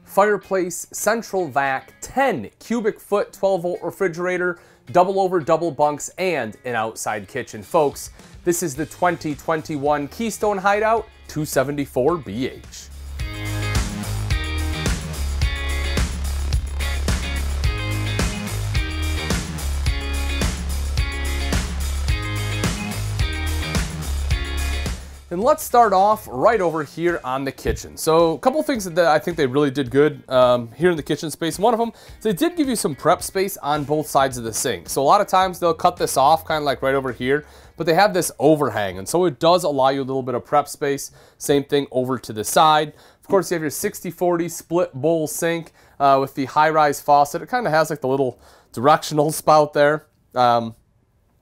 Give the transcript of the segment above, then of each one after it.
Fireplace Central Vac 10 cubic foot 12 volt refrigerator, double over double bunks, and an outside kitchen. Folks, this is the 2021 Keystone Hideout 274BH. And let's start off right over here on the kitchen. So a couple things that I think they really did good here in the kitchen space. One of them is they did give you some prep space on both sides of the sink. So a lot of times they'll cut this off kind of like right over here, but they have this overhang. And so it does allow you a little bit of prep space. Same thing over to the side. Of course, you have your 60/40 split bowl sink with the high-rise faucet. It kind of has like the little directional spout there.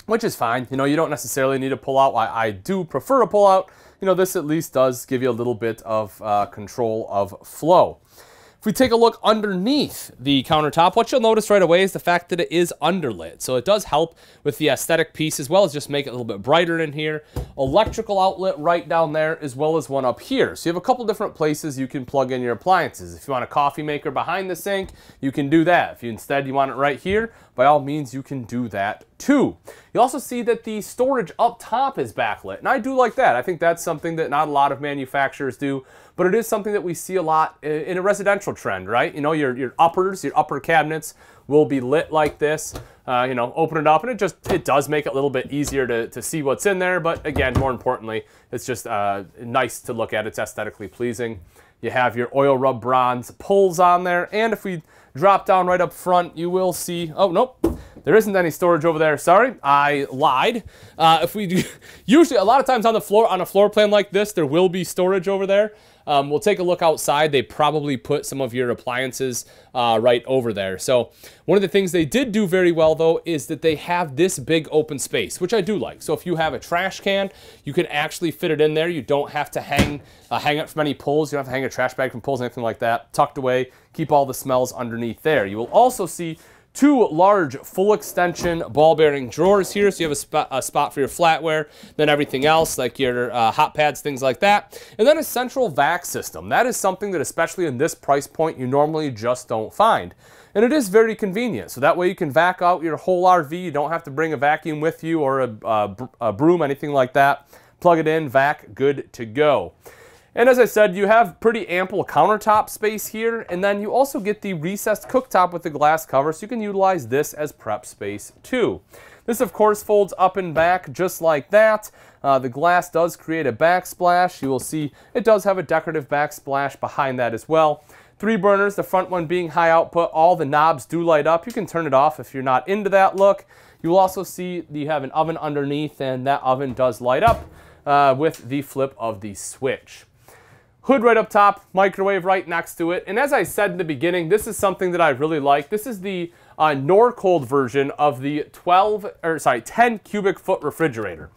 Which is fine. You know, you don't necessarily need to pull out. I do prefer a pull out. You know, this at least does give you a little bit of control of flow. If we take a look underneath the countertop, what you'll notice right away is the fact that it is underlit. So it does help with the aesthetic piece as well as just make it a little bit brighter in here. Electrical outlet right down there as well as one up here. So you have a couple different places you can plug in your appliances. If you want a coffee maker behind the sink, you can do that. If you instead you want it right here, by all means you can do that too. You also see that the storage up top is backlit, and I do like that. I think that's something that not a lot of manufacturers do, but it is something that we see a lot in a residential trend, right? You know, your uppers, your upper cabinets will be lit like this. You know, open it up, and it does make it a little bit easier to see what's in there, but again, more importantly, it's just nice to look at. It's aesthetically pleasing. You have your oil rub bronze pulls on there, and if we drop down right up front, you will see, oh, nope, there isn't any storage over there. Sorry, I lied. If we do, usually a lot of times on the floor, on a floor plan like this, there will be storage over there. We'll take a look outside. They probably put some of your appliances right over there. So one of the things they did do very well though is that they have this big open space, which I do like. So if you have a trash can, you can actually fit it in there. You don't have to hang it from any pulls. You don't have to hang a trash bag from pulls, anything like that. Tucked away, keep all the smells underneath there. You will also see two large full extension ball bearing drawers here. So you have a spot for your flatware, then everything else like your hot pads, things like that. And then a central vac system. That is something that especially in this price point, you normally just don't find. And it is very convenient. So that way you can vac out your whole RV. You don't have to bring a vacuum with you or a broom, anything like that. Plug it in, vac, good to go. And as I said, you have pretty ample countertop space here, and then you also get the recessed cooktop with the glass cover, so you can utilize this as prep space too. This, of course, folds up and back just like that. The glass does create a backsplash. You will see it does have a decorative backsplash behind that as well. 3 burners, the front one being high output. All the knobs do light up. You can turn it off if you're not into that look. You will also see you have an oven underneath, and that oven does light up with the flip of the switch. Hood right up top, microwave right next to it. And as I said in the beginning, this is something that I really like. This is the Norcold version of the 10 cubic foot refrigerator.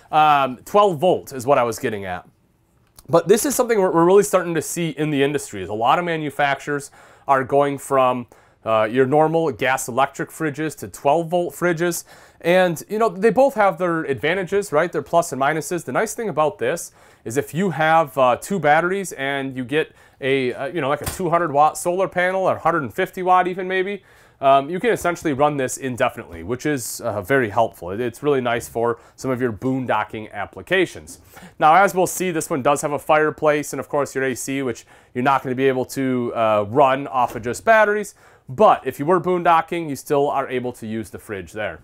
12 volt is what I was getting at. But this is something we're really starting to see in the industry. A lot of manufacturers are going from your normal gas electric fridges to 12 volt fridges. And, you know, they both have their advantages, right? Their plus and minuses. The nice thing about this is if you have 2 batteries and you get you know, like a 200 watt solar panel or 150 watt even maybe, you can essentially run this indefinitely, which is very helpful. It's really nice for some of your boondocking applications. Now, as we'll see, this one does have a fireplace and of course your AC, which you're not going to be able to run off of just batteries. But if you were boondocking, you still are able to use the fridge there.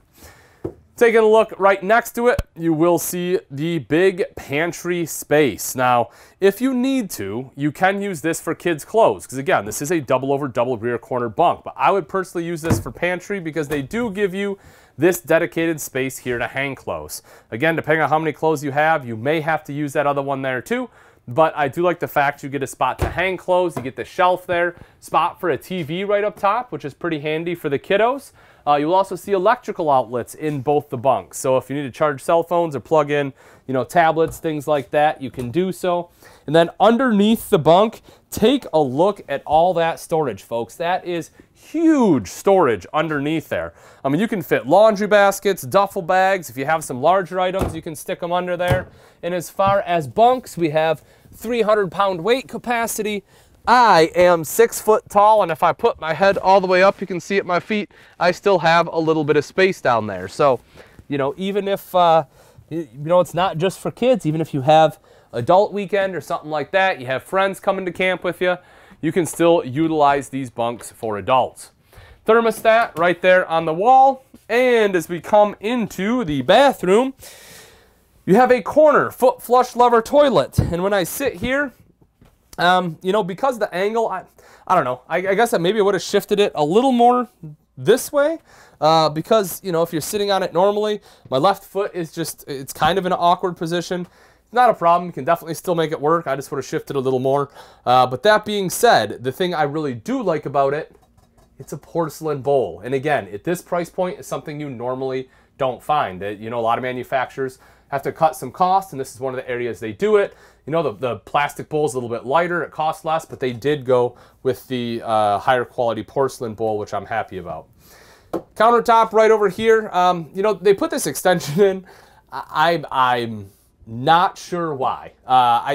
Taking a look right next to it, you will see the big pantry space. Now, if you need to, you can use this for kids' clothes, because again, this is a double over double rear corner bunk, but I would personally use this for pantry because they do give you this dedicated space here to hang clothes. Again, depending on how many clothes you have, you may have to use that other one there too, but I do like the fact you get a spot to hang clothes, you get the shelf there, spot for a TV right up top, which is pretty handy for the kiddos. You'll also see electrical outlets in both the bunks. So if you need to charge cell phones or plug in, you know, tablets, things like that, you can do so. And then underneath the bunk, take a look at all that storage, folks. That is huge storage underneath there. I mean, you can fit laundry baskets, duffel bags. If you have some larger items, you can stick them under there. And as far as bunks, we have 300-pound weight capacity. I am 6 foot tall, and if I put my head all the way up, you can see at my feet, I still have a little bit of space down there. So, you know, even if, you know, it's not just for kids, even if you have adult weekend or something like that, you have friends coming to camp with you, you can still utilize these bunks for adults. Thermostat right there on the wall, and as we come into the bathroom, you have a corner foot flush lever toilet. And when I sit here, you know, because the angle, I don't know, I guess that maybe I would have shifted it a little more this way, because, you know, if you're sitting on it normally, my left foot is just, it's kind of in an awkward position. Not a problem, you can definitely still make it work. I just would have shifted a little more. But that being said, the thing I really do like about it, it's a porcelain bowl. And again, at this price point, it's something you normally don't find. You know, a lot of manufacturers have to cut some costs, and this is one of the areas they do it. You know, the plastic bowl is a little bit lighter, it costs less, but they did go with the higher quality porcelain bowl, which I'm happy about. Countertop right over here. You know, they put this extension in. I'm not sure why.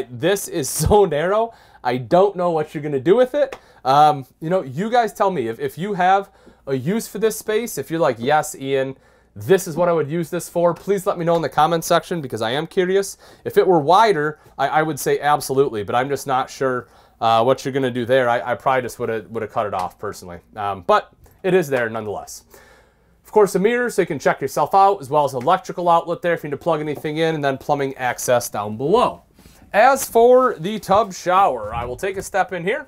This is so narrow, I don't know what you're gonna do with it. You know, you guys tell me if you have a use for this space, if you're like, yes, Ian, this is what I would use this for, please let me know in the comment section, because I am curious. If it were wider, I would say absolutely, but I'm just not sure what you're gonna do there. I probably just would have cut it off personally, but it is there nonetheless. Of course, a mirror so you can check yourself out, as well as an electrical outlet there if you need to plug anything in, and then plumbing access down below. As for the tub shower, I will take a step in here.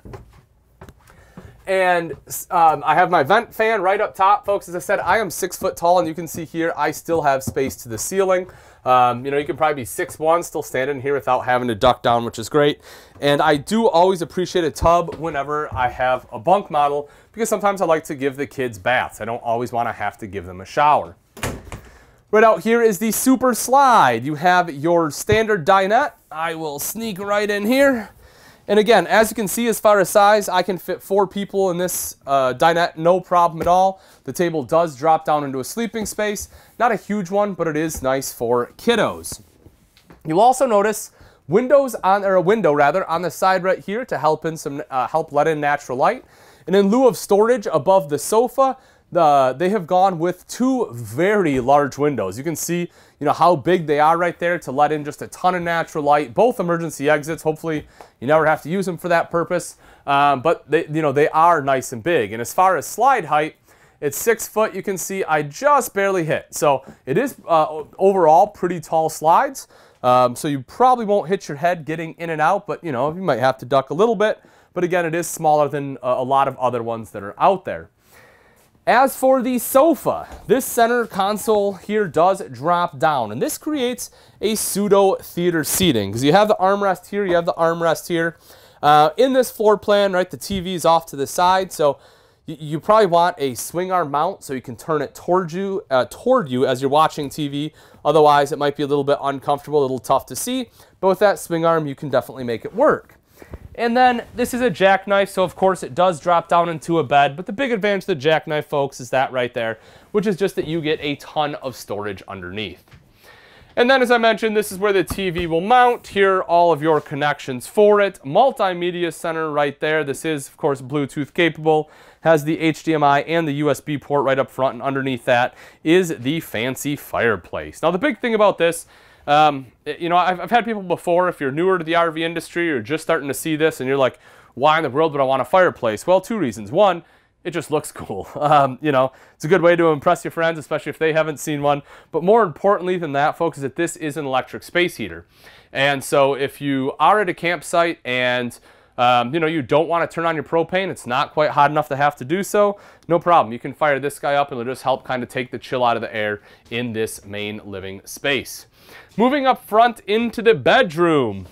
And I have my vent fan right up top, folks. As I said, I am 6 foot tall, and you can see here, I still have space to the ceiling. You know, you can probably be 6'1", still standing here without having to duck down, which is great. And I do always appreciate a tub whenever I have a bunk model, because sometimes I like to give the kids baths. I don't always want to have to give them a shower. Right out here is the super slide. You have your standard dinette. I will sneak right in here. And again, as you can see, as far as size, I can fit 4 people in this dinette, no problem at all. The table does drop down into a sleeping space. Not a huge one, but it is nice for kiddos. You'll also notice windows on, or a window rather, on the side right here to help in some help let in natural light. And in lieu of storage above the sofa, they have gone with 2 very large windows. You can see, you know, how big they are right there to let in just a ton of natural light. Both emergency exits. Hopefully, you never have to use them for that purpose. But they, you know, they are nice and big. And as far as slide height, it's 6 foot. You can see I just barely hit. So it is overall pretty tall slides. So you probably won't hit your head getting in and out, but you know, you might have to duck a little bit. But again, it is smaller than a lot of other ones that are out there. As for the sofa, this center console here does drop down, and this creates a pseudo theater seating, because you have the armrest here, you have the armrest here. In this floor plan, right, the TV is off to the side, so you probably want a swing arm mount so you can turn it toward you as you're watching TV. Otherwise, it might be a little bit uncomfortable, a little tough to see, but with that swing arm, you can definitely make it work. And then this is a jackknife, so of course it does drop down into a bed, but the big advantage of the jackknife, folks, is that right there, which is just that you get a ton of storage underneath. And then, as I mentioned, this is where the TV will mount. Here are all of your connections for it. Multimedia center right there. This is, of course, Bluetooth capable. Has the HDMI and the USB port right up front, and underneath that is the fancy fireplace. Now, the big thing about this, you know, I've had people before, if you're newer to the RV industry or just starting to see this and you're like, why in the world would I want a fireplace? Well, 2 reasons. One, it just looks cool. You know, it's a good way to impress your friends, especially if they haven't seen one. But more importantly than that, folks, is that this is an electric space heater. And so if you are at a campsite and you know, you don't want to turn on your propane, it's not quite hot enough to have to do so, no problem. You can fire this guy up and it'll just help kind of take the chill out of the air in this main living space. Moving up front into the bedroom.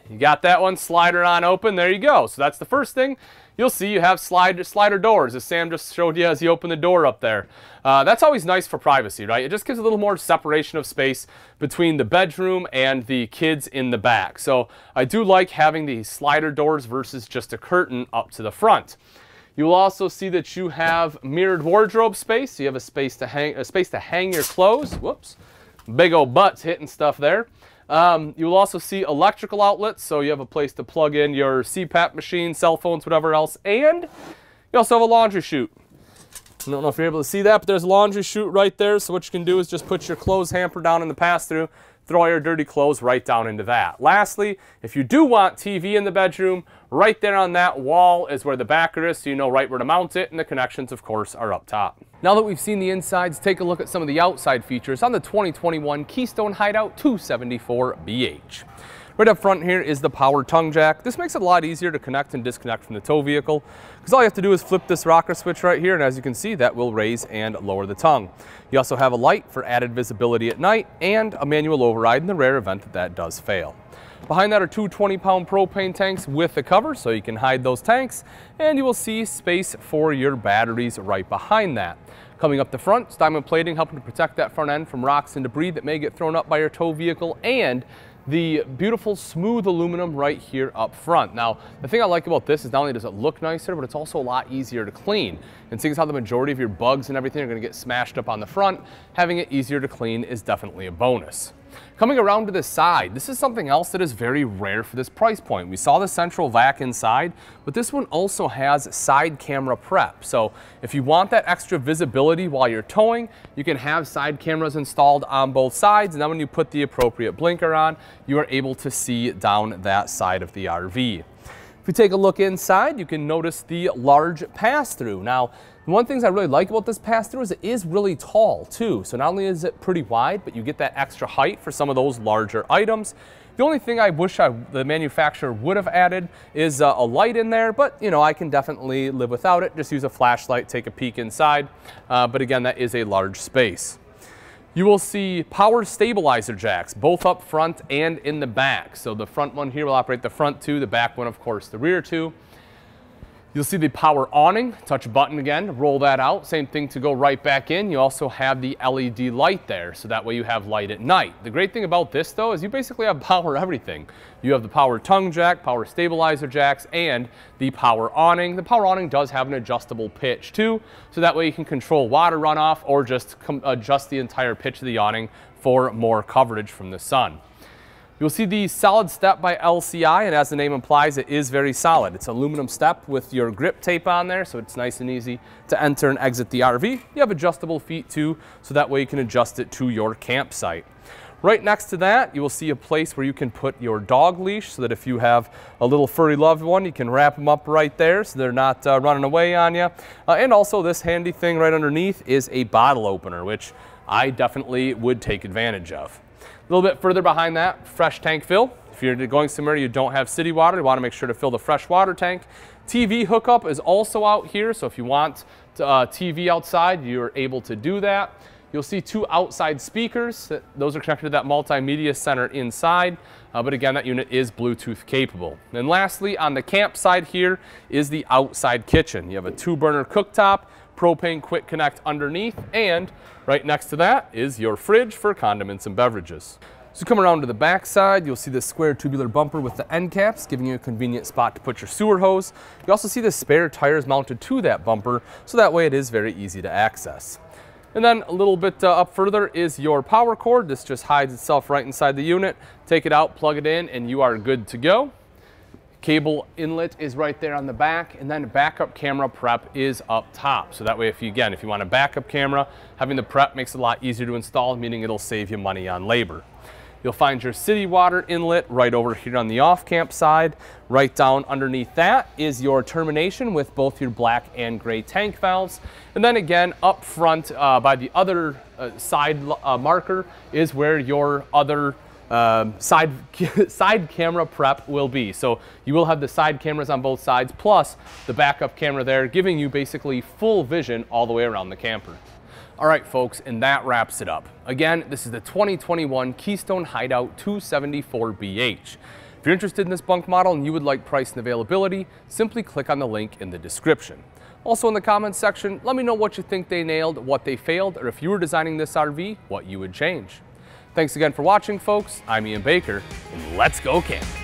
You got that one slider on open, there you go. So that's the first thing. You'll see you have slider doors, as Sam just showed you as he opened the door up there. That's always nice for privacy, right? It just gives a little more separation of space between the bedroom and the kids in the back. So I do like having the slider doors versus just a curtain up to the front. You will also see that you have mirrored wardrobe space. So you have a space to hang your clothes. Whoops. Big old butts hitting stuff there. You will also see electrical outlets, so you have a place to plug in your CPAP machine, cell phones, whatever else, and you also have a laundry chute. I don't know if you're able to see that, but there's a laundry chute right there, so what you can do is just put your clothes hamper down in the pass-through, throw your dirty clothes right down into that. Lastly, if you do want TV in the bedroom, right there on that wall is where the backer is, so you know right where to mount it, and the connections, of course, are up top. Now that we've seen the insides, take a look at some of the outside features on the 2021 Keystone Hideout 274BH. Right up front here is the power tongue jack. This makes it a lot easier to connect and disconnect from the tow vehicle, because all you have to do is flip this rocker switch right here, and as you can see, that will raise and lower the tongue. You also have a light for added visibility at night, and a manual override in the rare event that that does fail. Behind that are two 20-pound propane tanks with a cover, so you can hide those tanks, and you will see space for your batteries right behind that. Coming up the front, diamond plating helping to protect that front end from rocks and debris that may get thrown up by your tow vehicle, and the beautiful smooth aluminum right here up front. Now, the thing I like about this is not only does it look nicer, but it's also a lot easier to clean. And seeing as how the majority of your bugs and everything are going to get smashed up on the front, having it easier to clean is definitely a bonus. Coming around to the side, this is something else that is very rare for this price point. We saw the central vac inside, but this one also has side camera prep. So if you want that extra visibility while you're towing, you can have side cameras installed on both sides, and then when you put the appropriate blinker on, you are able to see down that side of the RV. If we take a look inside, you can notice the large pass-through. Now, one of the things I really like about this pass-through is it is really tall too. So not only is it pretty wide, but you get that extra height for some of those larger items. The only thing I wish the manufacturer would have added is a light in there, but you know, I can definitely live without it. Just use a flashlight, take a peek inside. But again, that is a large space. You will see power stabilizer jacks, both up front and in the back. So the front one here will operate the front two, the back one, of course, the rear two. You'll see the power awning, touch a button again, roll that out. Same thing to go right back in. You also have the LED light there, so that way you have light at night. The great thing about this though is you basically have power everything. You have the power tongue jack, power stabilizer jacks, and the power awning. The power awning does have an adjustable pitch too, so that way you can control water runoff or just adjust the entire pitch of the awning for more coverage from the sun. You'll see the solid step by LCI, and as the name implies, it is very solid. It's aluminum step with your grip tape on there, so it's nice and easy to enter and exit the RV. You have adjustable feet too, so that way you can adjust it to your campsite. Right next to that, you will see a place where you can put your dog leash, so that if you have a little furry loved one, you can wrap them up right there so they're not running away on you. And also this handy thing right underneath is a bottle opener, which I definitely would take advantage of. A little bit further behind that, fresh tank fill. If you're going somewhere you don't have city water, you want to make sure to fill the fresh water tank. TV hookup is also out here, so if you want TV outside, you're able to do that. You'll see two outside speakers. Those are connected to that multimedia center inside, but again, that unit is Bluetooth capable. And lastly, on the campsite here is the outside kitchen. You have a 2-burner cooktop, propane quick connect underneath, and right next to that is your fridge for condiments and beverages. So come around to the back side, you'll see the square tubular bumper with the end caps, giving you a convenient spot to put your sewer hose. You also see the spare tires mounted to that bumper, so that way it is very easy to access. And then a little bit up further is your power cord. This just hides itself right inside the unit. Take it out, plug it in, and you are good to go. Cable inlet is right there on the back, and then backup camera prep is up top. So that way, if you want a backup camera, having the prep makes it a lot easier to install, meaning it'll save you money on labor. You'll find your city water inlet right over here on the off-camp side. Right down underneath that is your termination with both your black and gray tank valves. And then again, up front by the other side marker is where your other side camera prep will be. So you will have the side cameras on both sides, plus the backup camera there, giving you basically full vision all the way around the camper. All right, folks, and that wraps it up. Again, this is the 2021 Keystone Hideout 274BH. If you're interested in this bunk model and you would like price and availability, simply click on the link in the description. Also in the comments section, let me know what you think they nailed, what they failed, or if you were designing this RV, what you would change. Thanks again for watching, folks. I'm Ian Baker, and let's go camping.